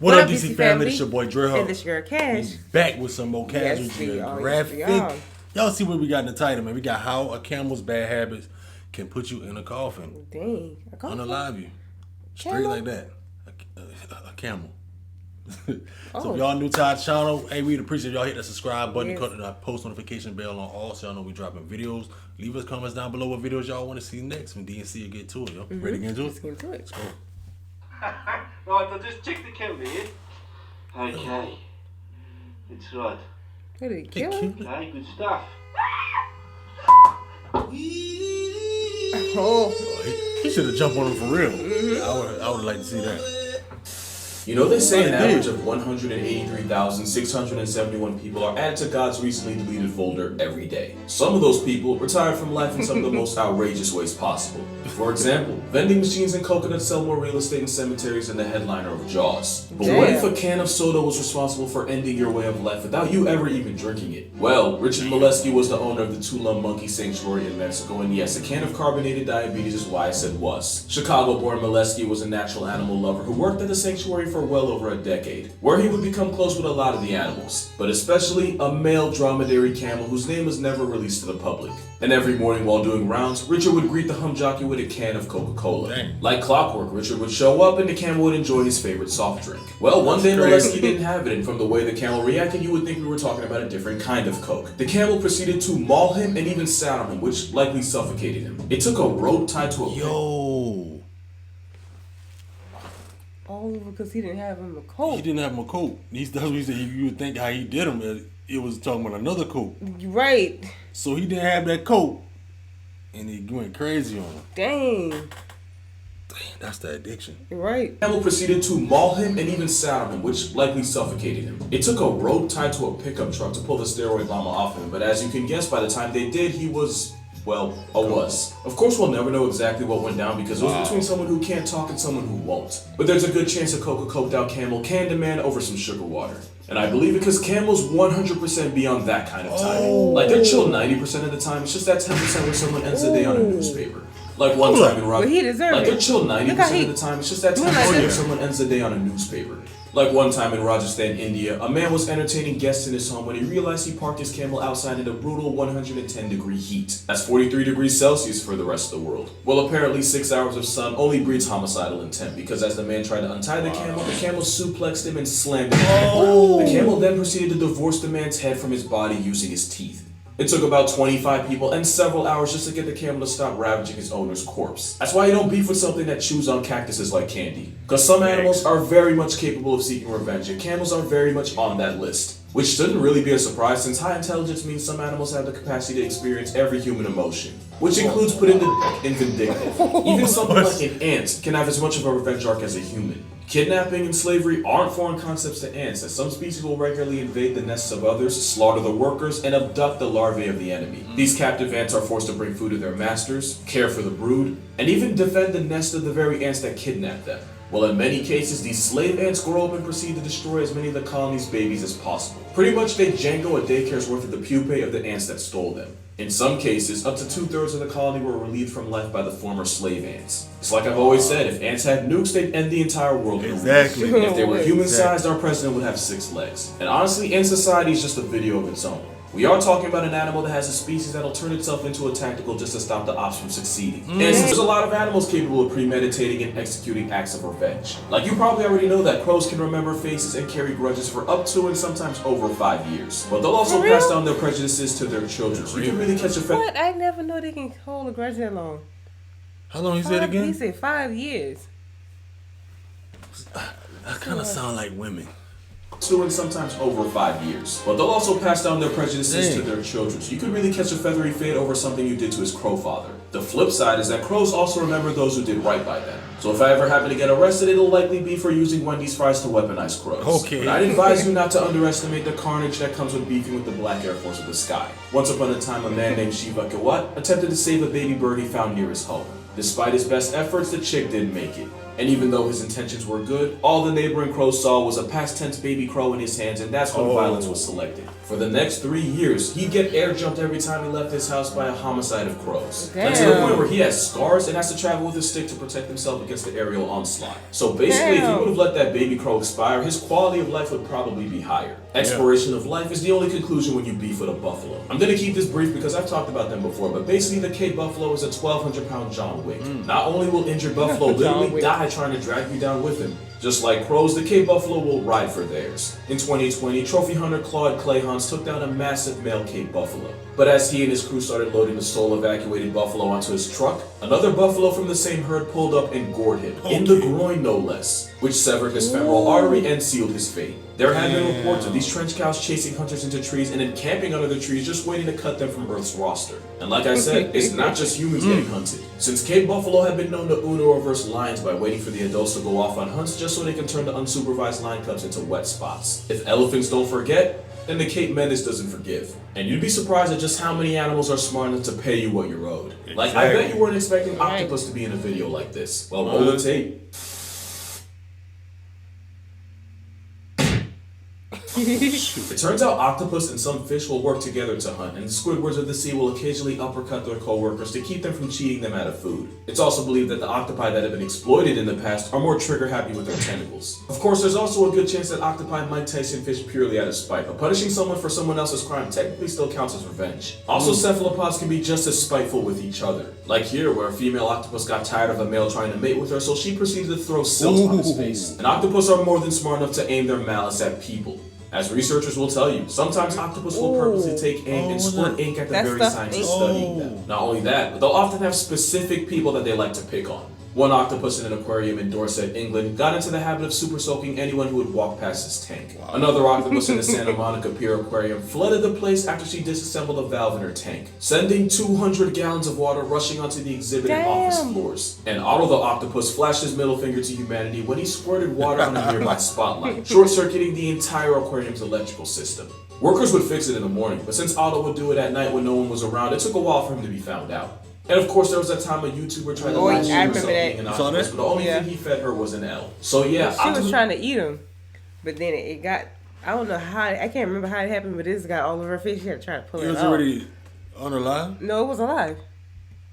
What up, DC family? It's your boy Dre. And this your Cash. We back with some more casual Geographic. Y'all see what we got in the title, man. We got how a camel's bad habits can put you in a coffin. Dang. A coffin? Unalive you. Straight Camel? like that. A camel. So if y'all new to our channel, hey, we'd appreciate y'all hit the subscribe button, cut the post notification bell on all so y'all know we dropping videos. Leave us comments down below what videos y'all want to see next when DNC will get to it, yo. Ready to get into it? Let's get into it. Let's go. Right, I'll just check the camera here. Okay. It's right. What did he kill him? Okay, good stuff. Oh. He should have jumped on him for real. I would like to see that. You know, they say an average of 183,671 people are added to God's recently deleted folder every day. Some of those people retired from life in some of the most outrageous ways possible. For example, vending machines and coconuts sell more real estate in cemeteries than the headliner of Jaws. But what if a can of soda was responsible for ending your way of life without you ever even drinking it? Well, Richard Molesky was the owner of the Tula Monkey Sanctuary in Mexico, and yes, a can of carbonated diabetes is why I said was. Chicago-born Molesky was a natural animal lover who worked at the sanctuary for well over a decade, where he would become close with a lot of the animals, but especially a male dromedary camel whose name was never released to the public. And every morning while doing rounds, Richard would greet the humjockey with a can of Coca-Cola. Like clockwork, Richard would show up and the camel would enjoy his favorite soft drink. Well, one day Molesky didn't have it, and from the way the camel reacted, you would think we were talking about a different kind of Coke. The camel proceeded to maul him and even sat on him, which likely suffocated him. It took a rope tied to a Oh, because he didn't have him a coat. He didn't have him a coat. That's what he said. You would think how he did him. It was talking about another coat. Right. So he didn't have that coat, and he went crazy on him. Dang, that's the addiction. Right. The camel proceeded to maul him and even sat on him, which likely suffocated him. It took a rope tied to a pickup truck to pull the steroid llama off him, but as you can guess, by the time they did, he was... well, a wuss. Of course, we'll never know exactly what went down because it was between someone who can't talk and someone who won't. But there's a good chance a Coca-Coked out camel can demand over some sugar water. And I believe it because camels 100% be on that kind of time. Like, they're chill 90% of the time. It's just that 10% where someone ends the day on a newspaper. Like one time in Rock. But he deserved like, it. they're chill 90% of the time. It's just that 10% where someone ends the day on a newspaper. Like one time in Rajasthan, India, a man was entertaining guests in his home when he realized he parked his camel outside in a brutal 110-degree heat. That's 43 degrees Celsius for the rest of the world. Well, apparently 6 hours of sun only breeds homicidal intent because as the man tried to untie the camel suplexed him and slammed him. The camel then proceeded to divorce the man's head from his body using his teeth. It took about 25 people and several hours just to get the camel to stop ravaging his owner's corpse. That's why you don't beef with something that chews on cactuses like candy. Because some animals are very much capable of seeking revenge, and camels are very much on that list. Which shouldn't really be a surprise since high intelligence means some animals have the capacity to experience every human emotion. Which includes putting the dick in vindictive. Even something like an ant can have as much of a revenge arc as a human. Kidnapping and slavery aren't foreign concepts to ants, as some species will regularly invade the nests of others, slaughter the workers, and abduct the larvae of the enemy. These captive ants are forced to bring food to their masters, care for the brood, and even defend the nest of the very ants that kidnap them. Well, in many cases, these slave ants grow up and proceed to destroy as many of the colony's babies as possible. Pretty much they Django a daycare's worth of the pupae of the ants that stole them. In some cases, up to 2/3 of the colony were relieved from life by the former slave ants. It's like I've always said, if ants had nukes, they'd end the entire world. Exactly. If they were human-sized, our president would have 6 legs. And honestly, ant society is just a video of its own. We are talking about an animal that has a species that'll turn itself into a tactical just to stop the ops from succeeding. And there's a lot of animals capable of premeditating and executing acts of revenge. Like you probably already know that crows can remember faces and carry grudges for up to and sometimes over 5 years. But they'll also pass down their prejudices to their children. So you can really catch a What? I never know they can hold a grudge that long. How long he said again? He said 5 years. That kind of sound like women. 2 and sometimes over 5 years. But they'll also pass down their prejudices to their children, so you could really catch a feathery fade over something you did to his crow father. The flip side is that crows also remember those who did right by them. So if I ever happen to get arrested, it'll likely be for using Wendy's fries to weaponize crows. Okay. But I'd advise you not to underestimate the carnage that comes with beefing with the Black Air Force of the sky. Once upon a time, a man named Shiva Kawat attempted to save a baby bird he found near his home. Despite his best efforts, the chick didn't make it. And even though his intentions were good, all the neighboring crows saw was a past tense baby crow in his hands, and that's when violence was selected. For the next 3 years, he'd get air jumped every time he left his house by a homicide of crows. Like to the point where he has scars and has to travel with a stick to protect himself against the aerial onslaught. So basically, if he would have let that baby crow expire, his quality of life would probably be higher. Expiration of life is the only conclusion when you beef with a buffalo. I'm gonna keep this brief because I've talked about them before, but basically the Cape Buffalo is a 1,200-pound John Wick. Not only will injured buffalo literally die trying to drag you down with him, just like crows, the Cape Buffalo will ride for theirs. In 2020, trophy hunter Claude Clayhans took down a massive male Cape Buffalo. But as he and his crew started loading the soul-evacuated buffalo onto his truck, another buffalo from the same herd pulled up and gored him, in the groin no less, which severed his femoral artery and sealed his fate. There have been reports of these trench cows chasing hunters into trees and then camping under the trees just waiting to cut them from Earth's roster. And like I said, it's not just humans getting hunted. Since Cape Buffalo have been known to uno or reverse lions by waiting for the adults to go off on hunts just so they can turn the unsupervised lion cubs into wet spots. If elephants don't forget, then the Cape Menace doesn't forgive. And you'd be surprised at just how many animals are smart enough to pay you what you're owed. Like, I bet you weren't expecting octopus to be in a video like this. Well, roll the tape. It turns out octopus and some fish will work together to hunt, and the Squidwards of the sea will occasionally uppercut their co-workers to keep them from cheating them out of food. It's also believed that the octopi that have been exploited in the past are more trigger-happy with their tentacles. Of course, there's also a good chance that octopi might Tyson fish purely out of spite, but punishing someone for someone else's crime technically still counts as revenge. Also, cephalopods can be just as spiteful with each other. Like here, where a female octopus got tired of a male trying to mate with her, so she proceeded to throw silt on his face. And octopus are more than smart enough to aim their malice at people. As researchers will tell you, sometimes octopus will purposely take ink and squirt ink at the very scientists studying them. Not only that, but they'll often have specific people that they like to pick on. One octopus in an aquarium in Dorset, England, got into the habit of super soaking anyone who would walk past his tank. Another octopus in the Santa Monica Pier Aquarium flooded the place after she disassembled a valve in her tank, sending 200 gallons of water rushing onto the exhibit and office floors. And Otto the octopus flashed his middle finger to humanity when he squirted water on a nearby spotlight, short-circuiting the entire aquarium's electrical system. Workers would fix it in the morning, but since Otto would do it at night when no one was around, it took a while for him to be found out. And of course, there was that time a YouTuber tried to live stream himself eating an octopus, but the only thing he fed her was an L. So yeah, she was trying to eat him, but then it got, I don't know how, I can't remember how it happened, but this got all over her face. She had to try to pull it off. It was already on her live? No, it was alive.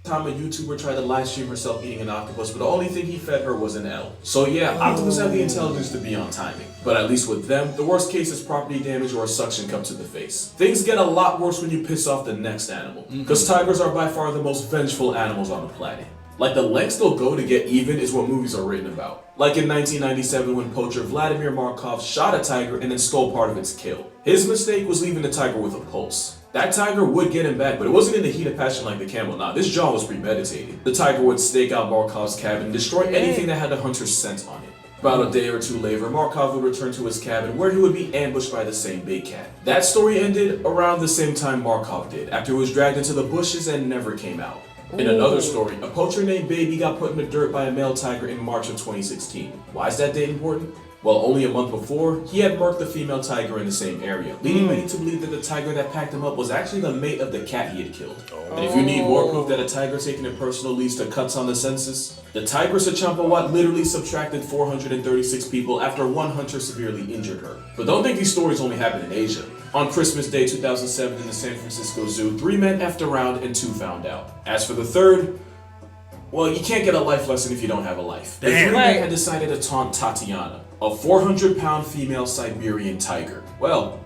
Time a YouTuber tried to live stream herself eating an octopus, but the only thing he fed her was an L. So yeah, octopus have the intelligence to be on timing. But at least with them, the worst case is property damage or a suction cup to the face. Things get a lot worse when you piss off the next animal, because tigers are by far the most vengeful animals on the planet. Like, the lengths they'll go to get even is what movies are written about. Like in 1997 when poacher Vladimir Markov shot a tiger and then stole part of its kill. His mistake was leaving the tiger with a pulse. That tiger would get him back, but it wasn't in the heat of passion like the camel. Nah, this jaw was premeditated. The tiger would stake out Markov's cabin and destroy anything that had a hunter's scent on it. About a day or two later, Markov would return to his cabin where he would be ambushed by the same big cat. That story ended around the same time Markov did, after he was dragged into the bushes and never came out. In another story, a poacher named Baby got put in the dirt by a male tiger in March of 2016. Why is that date important? Well, only a month before, he had murked the female tiger in the same area, leading many to believe that the tiger that packed him up was actually the mate of the cat he had killed. And if you need more proof that a tiger taking it personal leads to cuts on the census, the tiger Sachampawat literally subtracted 436 people after one hunter severely injured her. But don't think these stories only happen in Asia. On Christmas Day 2007 in the San Francisco Zoo, 3 men effed around and 2 found out. As for the third, well, you can't get a life lesson if you don't have a life. The 3 men had decided to taunt Tatiana, a 400-pound female Siberian tiger. Well,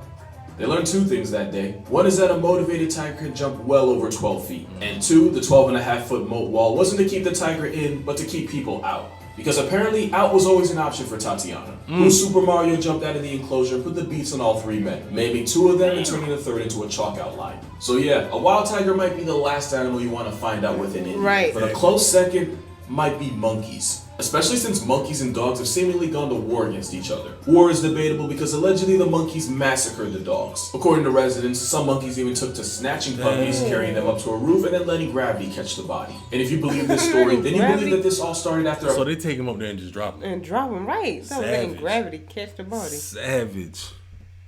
they learned 2 things that day. One is that a motivated tiger can jump well over 12 feet. And 2, the 12.5-foot moat wall wasn't to keep the tiger in, but to keep people out. Because apparently, out was always an option for Tatiana, who Super Mario jumped out of the enclosure and put the beats on all 3 men, maiming 2 of them and turning the 3rd into a chalk outline. So yeah, a wild tiger might be the last animal you want to find out within India. Right. But a close second might be monkeys. Especially since monkeys and dogs have seemingly gone to war against each other. War is debatable because allegedly the monkeys massacred the dogs. According to residents, some monkeys even took to snatching puppies, carrying them up to a roof, and then letting gravity catch the body. And if you believe this story, then you believe that this all started after So they take him up there and just drop him. And drop him, right. So letting gravity catch the body. Savage.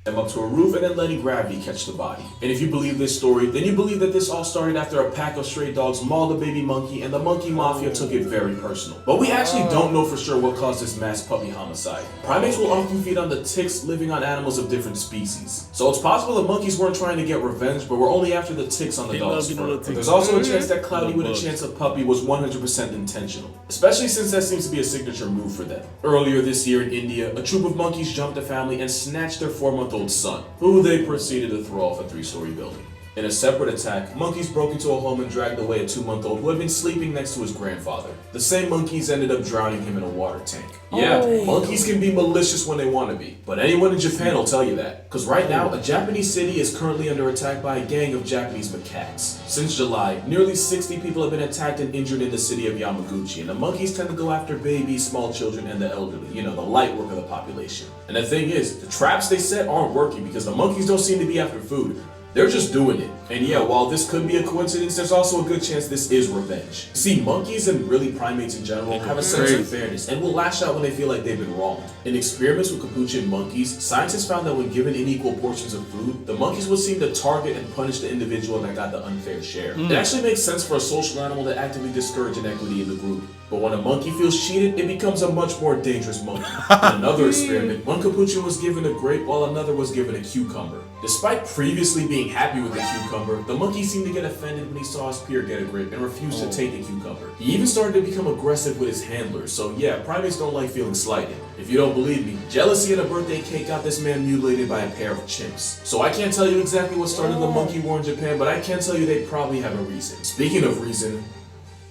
them up to a roof and then letting gravity catch the body. And if you believe this story, then you believe that this all started after a pack of stray dogs mauled a baby monkey and the monkey mafia took it very personal. But we actually don't know for sure what caused this mass puppy homicide. Primates will often feed on the ticks living on animals of different species. So it's possible the monkeys weren't trying to get revenge, but were only after the ticks on the dog's fur. But there's also a chance that Cloudy with a chance of puppy was 100% intentional, especially since that seems to be a signature move for them. Earlier this year in India, a troop of monkeys jumped a family and snatched their 4-month-old son, who they proceeded to throw off a 3-story building. In a separate attack, monkeys broke into a home and dragged away a 2-month-old who had been sleeping next to his grandfather. The same monkeys ended up drowning him in a water tank. Yeah, monkeys can be malicious when they want to be, but anyone in Japan will tell you that. Because right now, a Japanese city is currently under attack by a gang of Japanese macaques. Since July, nearly 60 people have been attacked and injured in the city of Yamaguchi, and the monkeys tend to go after babies, small children, and the elderly, the light work of the population. And the thing is, the traps they set aren't working because the monkeys don't seem to be after food. They're just doing it. And yeah, while this could be a coincidence, there's also a good chance this is revenge. See, monkeys and really primates in general have a sense of fairness and will lash out when they feel like they've been wronged. In experiments with capuchin monkeys, scientists found that when given unequal portions of food, the monkeys would seem to target and punish the individual that got the unfair share. It actually makes sense for a social animal to actively discourage inequity in the group. But when a monkey feels cheated, it becomes a much more dangerous monkey. In another experiment, one capuchin was given a grape while another was given a cucumber. Despite previously being happy with the cucumber, the monkey seemed to get offended when he saw his peer get a grape and refused to take the cucumber. He even started to become aggressive with his handlers, so yeah, primates don't like feeling slighted. If you don't believe me, jealousy at a birthday cake got this man mutilated by a pair of chimps. So I can't tell you exactly what started the monkey war in Japan, but I can tell you they probably have a reason. Speaking of reason,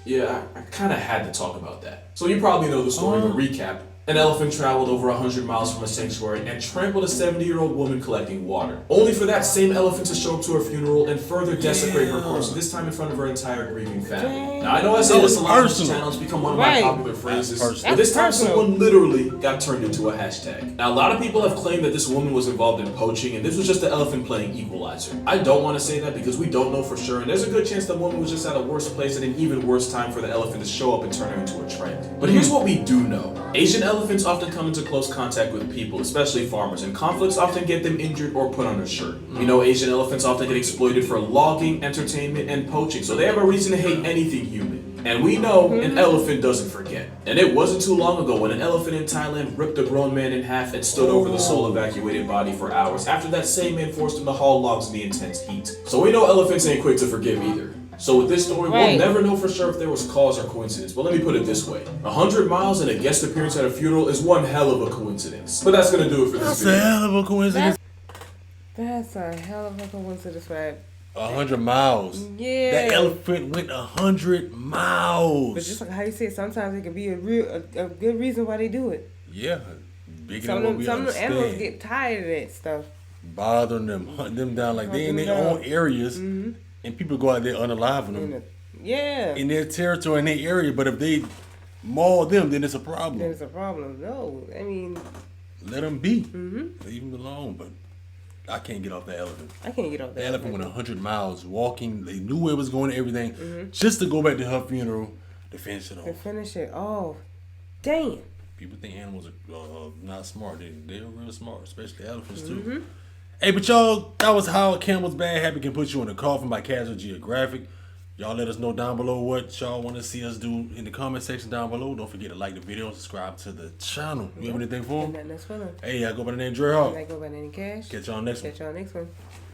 yeah, I kind of had to talk about that. So you probably know the story, but recap. An elephant traveled over 100 miles from a sanctuary and trampled a 70-year-old woman collecting water, only for that same elephant to show up to her funeral and further desecrate her corpse, this time in front of her entire grieving family. Now, I know I say this a lot on this channel, it's become one of my popular phrases, but this time someone literally got turned into a hashtag. Now, a lot of people have claimed that this woman was involved in poaching and this was just the elephant playing equalizer. I don't want to say that because we don't know for sure, and there's a good chance the woman was just at a worse place at an even worse time for the elephant to show up and turn her into a trend. But here's what we do know. Asian elephants often come into close contact with people, especially farmers, and conflicts often get them injured or put on a shirt. We know Asian elephants often get exploited for logging, entertainment, and poaching, so they have a reason to hate anything human. And we know an elephant doesn't forget. And it wasn't too long ago when an elephant in Thailand ripped a grown man in half and stood over the soul evacuated body for hours after that same man forced him to haul logs in the intense heat. So we know elephants ain't quick to forgive either. So with this story, we'll never know for sure if there was cause or coincidence, but let me put it this way. 100 miles and a guest appearance at a funeral is one hell of a coincidence. But that's gonna do it for this video. That's a hell of a coincidence. That's a hell of a coincidence, right? 100 miles. Yeah. That elephant went 100 miles. But just like how you said, sometimes it can be a good reason why they do it. Yeah. Bigger Some than what of we them understand. animals get tired of that stuff. Bothering them, hunting them down like they in their own areas. And people go out there unaliving them in their territory, in their area. But if they maul them, then it's a problem. Then it's a problem. No, I mean, let them be. Leave them alone. But I can't get off that elephant. I can't get off that The elephant went 100 miles walking. They knew where it was going and everything, just to go back to her funeral to finish it off. To finish it off. Damn. People think animals are not smart. They're real smart, especially elephants too. Hey, but y'all, that was how a camel's bad habit can put you in a coffin by Casual Geographic. Y'all let us know down below what y'all want to see us do in the comment section down below. Don't forget to like the video and subscribe to the channel. You have anything for them? That's fun. Hey, I go by the name Dre Hawk. I go by the name Cash. Catch y'all next one. Catch y'all next one.